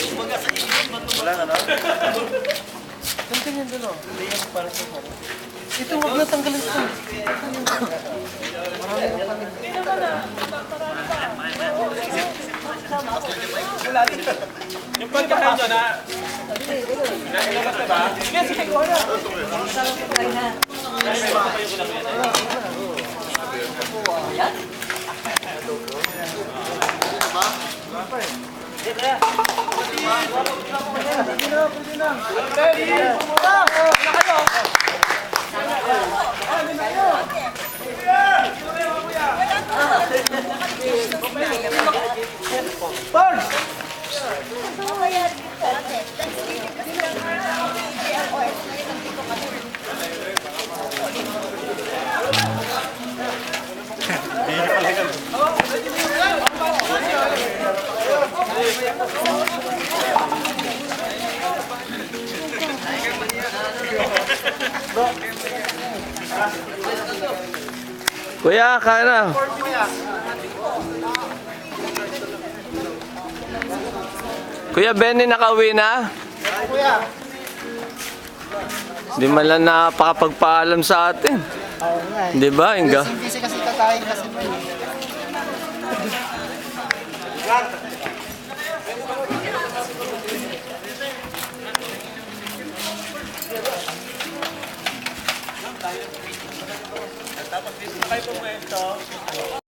Wala na, no? Ganito yan doon, oh. Hindi yan para sa sarap. Ito, huwag na tanggalin ito. Marami na kami. Hindi naman na. Wala din. Yung pagkain doon, ha? Nailagat na ba? Sige, sige, ko na. Kuya, kain na. Kuya Benny, nakauwi na? Kuya. Hindi man lang napakapagpaalam sa atin. Oo nga eh. Di ba, Inga? Kasi kakain kasi mo. Tapos dito na kayo pumwento.